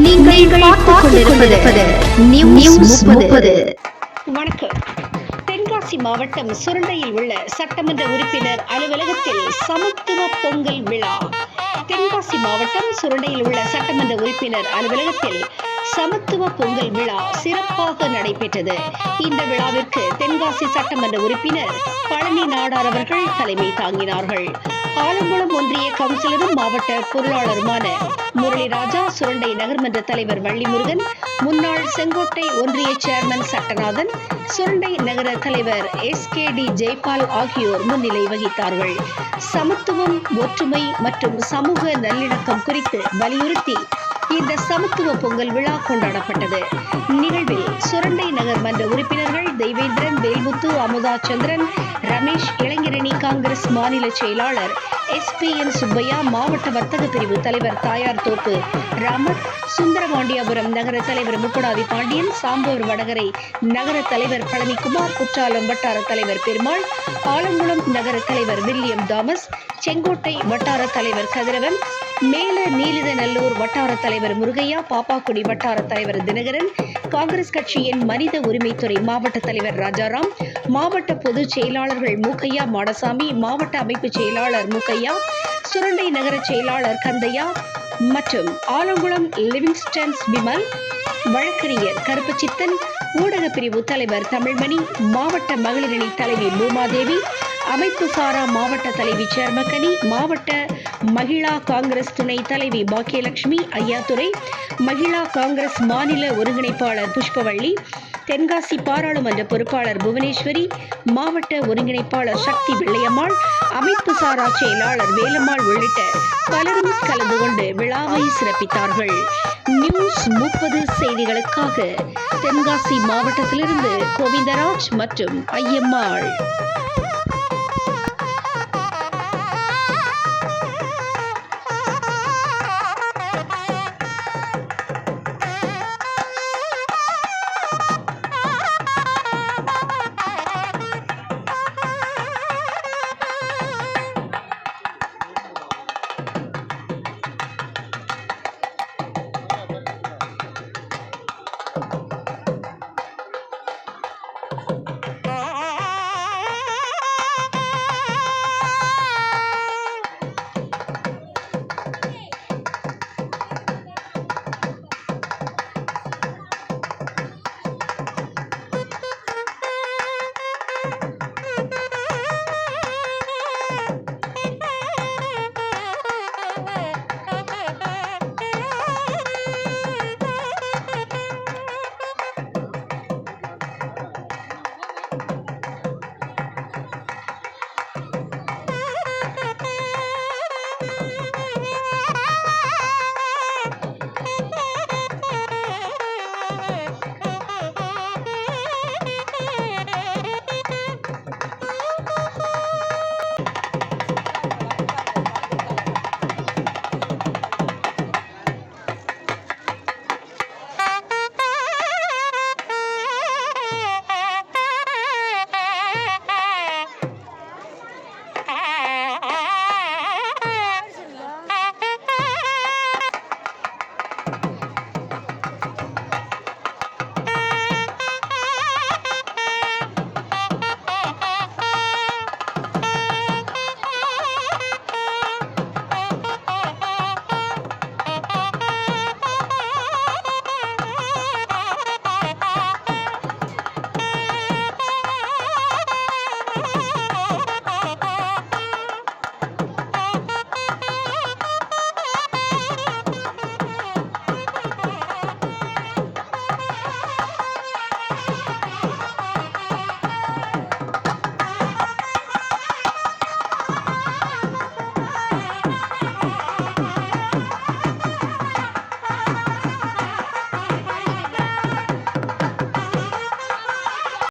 நீங்கள் பார்த்துக் கொண்டிருப்பது நியூஸ் 30. வணக்கம். தென்காசி மாவட்டம் சுரண்டையில் உள்ள சட்டமன்ற உறுப்பினர் அலுவலகத்தில் சமத்துவ பொங்கல் விழா. தென்காசி மாவட்டம் சுரண்டையில் உள்ள சட்டமன்ற உறுப்பினர் அலுவலகத்தில் சமத்துவ பொங்கல் விழா சிறப்பாக நடைபெற்றது. இந்த விழாவிற்கு தென்காசி சட்டமன்ற உறுப்பினர் பழனி நாடார் அவர்கள் தலைமை தாங்கினார்கள். ஆலங்குளம் ஒன்றிய கவுன்சிலரும் மாவட்ட பொருளாளருமான முரளிராஜா, சுரண்டை நகர்மன்ற தலைவர் வள்ளிமுருகன், முன்னாள் செங்கோட்டை ஒன்றிய சேர்மன் சட்டநாதன், சுரண்டை நகர தலைவர் SKD ஜெய்பால் ஆகியோர் முன்னிலை வகித்தார்கள். சமத்துவம், ஒற்றுமை மற்றும் சமூக நல்லிணக்கம் குறித்து வலியுறுத்தி இந்த சமத்துவ பொங்கல் விழா கொண்டாடப்பட்டது. நிகழ்வில் சுரண்டை நகர் மன்ற உறுப்பினர்கள் தெய்வேந்திரன், வேல்முத்து, அமுதா சந்திரன், ரமேஷ், இளைஞரணி காங்கிரஸ் மாநில செயலாளர் SPN சுப்பையா, மாவட்ட வர்த்தக பிரிவு தலைவர் தாயார் தோப்பு ராமர், சுந்தரபாண்டியாபுரம் நகர தலைவர் முக்குடாதி பாண்டியன், சாம்பூர் வடகரை நகர தலைவர் பழனிக்குமார், குற்றாலம் வட்டார தலைவர் பெருமாள், ஆலங்குளம் நகர தலைவர் வில்லியம் தாமஸ், செங்கோட்டை வட்டார தலைவர் கதிரவன், மேல நீலிதநல்லூர் வட்டார தலைவர் முருகையா, பாப்பாக்குடி வட்டார தலைவர் தினகரன், காங்கிரஸ் கட்சியின் மனித உரிமைத்துறை மாவட்ட தலைவர் ராஜாராம், மாவட்ட பொதுச் செயலாளர்கள் மூக்கையா மாடசாமி, மாவட்ட அமைப்பு செயலாளர் மூக்கையா, சுரண்டை நகர செயலாளர் கந்தையா மற்றும் ஆலங்குளம் லிவிங்ஸ்டன்ஸ் விமல், வழக்கறிஞர் கருப்பச்சித்தன், ஊடக பிரிவு தலைவர் தமிழ்மணி, மாவட்ட மகளிரணி தலைவி பூமாதேவி, அமைப்பு சாரா மாவட்ட தலைவி சேர்மக்கனி, மாவட்ட மகிழா காங்கிரஸ் துணை தலைவி பாக்கியலட்சுமி ஐயாத்துரை, மகிழா காங்கிரஸ் மாநில ஒருங்கிணைப்பாளர் புஷ்பவள்ளி, தென்காசி பாராளுமன்ற பொறுப்பாளர் புவனேஸ்வரி, மாவட்ட ஒருங்கிணைப்பாளர் சக்தி வெள்ளையம்மாள், அமைப்பு சாரா செயலாளர் வேலம்மாள் உள்ளிட்ட பலரும் கலந்து கொண்டு விழாவை சிறப்பித்தார்கள். நியூஸ் 30 செய்திகளுக்காக தென்காசி மாவட்டத்திலிருந்து கோவிந்தராஜ் மற்றும் ஐயம்மாள்.